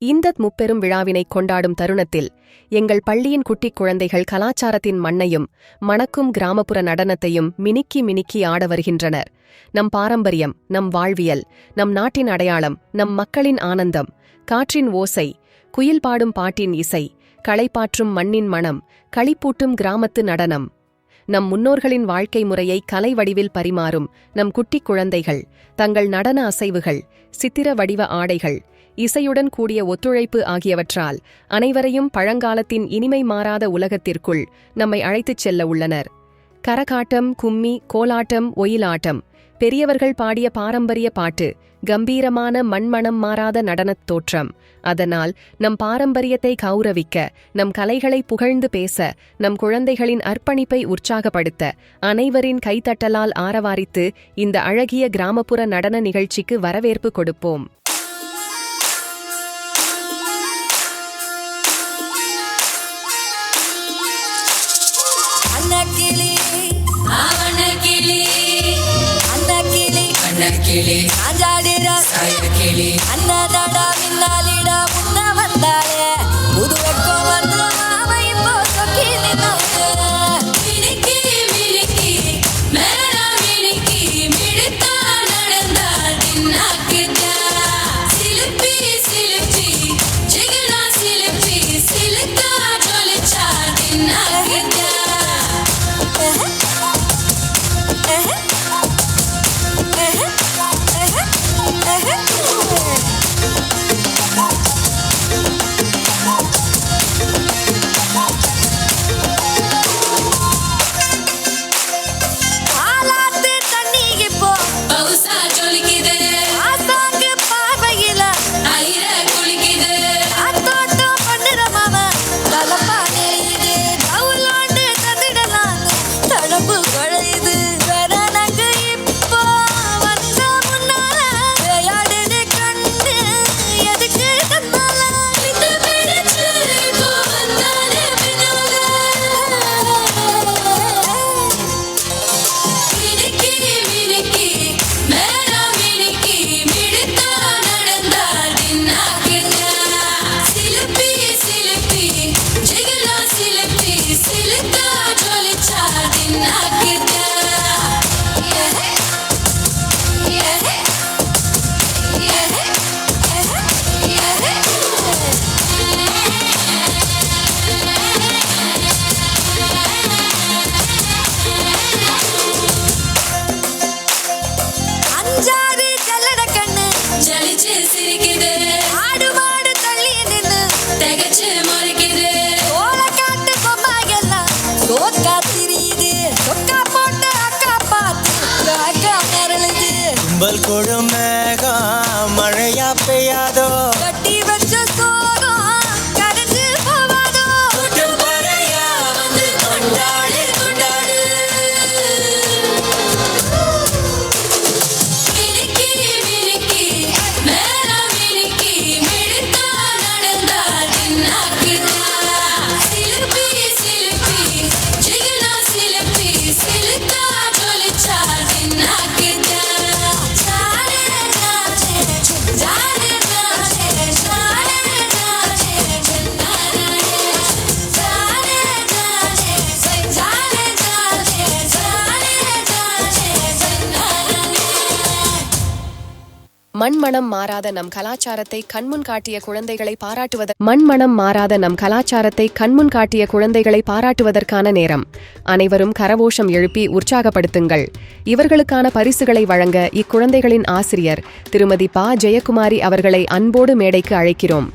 இந்தத் முப்பெரும் விழாவினை கொண்டாடும் தருணத்தில் எங்கள் பள்ளியின் குட்டிக் குழந்தைகள் கலாச்சாரத்தின் மண்ணையும் மணக்கும் கிராமப்புற நடனத்தையும் மினுக்கி மினுக்கி ஆட வருகின்றனர். நம் பாரம்பரியம், நம் வாழ்வியல், நம் நாட்டின் அடையாளம், நம் மக்களின் ஆனந்தம், காற்றின் ஓசை, குயில் பாடும் பாட்டின் இசை, களைப்பாற்றும் மண்ணின் மணம், களிப்பூட்டும் கிராமத்து நடனம், நம் முன்னோர்களின் வாழ்க்கை முறையை கலை வடிவில் பரிமாறும் நம் குட்டிக் குழந்தைகள் தங்கள் நடன அசைவுகள், சித்திர வடிவ ஆடைகள், இசையுடன் கூடிய ஒத்துழைப்பு ஆகியவற்றால் அனைவரையும் பழங்காலத்தின் இனிமை மாறாத உலகத்திற்குள் நம்மை அழைத்துச் செல்ல உள்ளனர். கரகாட்டம், கும்மி, கோலாட்டம், ஒயிலாட்டம், பெரியவர்கள் பாடிய பாரம்பரிய பாட்டு, கம்பீரமான மண்மணம் மாறாத நடனத் தோற்றம். அதனால் நம் பாரம்பரியத்தை கௌரவிக்க, நம் கலைகளை புகழ்ந்து பேச, நம் குழந்தைகளின் அர்ப்பணிப்பை உற்சாகப்படுத்த அனைவரின் கைத்தட்டலால் ஆரவாரித்து இந்த அழகிய கிராமப்புற நடன நிகழ்ச்சிக்கு வரவேற்பு கொடுப்போம். கிளி ஆஞ்சாடிரா சாய கிளி அண்ணாடா மின்னாலிடா முன்ன வந்தாலே புது வெக்கம் வந்து மாமை இப்போ சொக்கிலி மினுக்கி மினுக்கி மேரா மினுக்கி மிடுத்தா நடந்தா தின்னாக்குதா சிலுப்பி சிலுப்பி ஜிகனா சிலுப்பி சிலுக்கா ஜொலிச்சா தின்னாக்குதா கொடுமேகா மழையா பெய்யாதோ கட்டி வச்ச சோகம் கரைஞ்சு போவாதோ பறையா வந்து கொண்டாடு கொண்டாடு மினுக்கி மினுக்கி மேரா மினுக்கி மிடுத்தா நடந்தா தின்னாக்குதா சிலுப்பி சிலுப்பி ஜிகனா சிலுப்பி சிலுக்கா ஜொலிச்சா தின்னாக்குதா மண்மணம் மாறாத நம் கலாச்சாரத்தை கண்முன் காட்டிய குழந்தைகளை பாராட்டுவதற்கான நேரம். அனைவரும் கரகோஷம் எழுப்பி உற்சாகப்படுத்துங்கள். இவர்களுக்கான பரிசுகளை வழங்க இக்குழந்தைகளின் ஆசிரியர் திருமதி பா. ஜெயக்குமாரி அவர்களை அன்போடு மேடைக்கு அழைக்கிறோம்.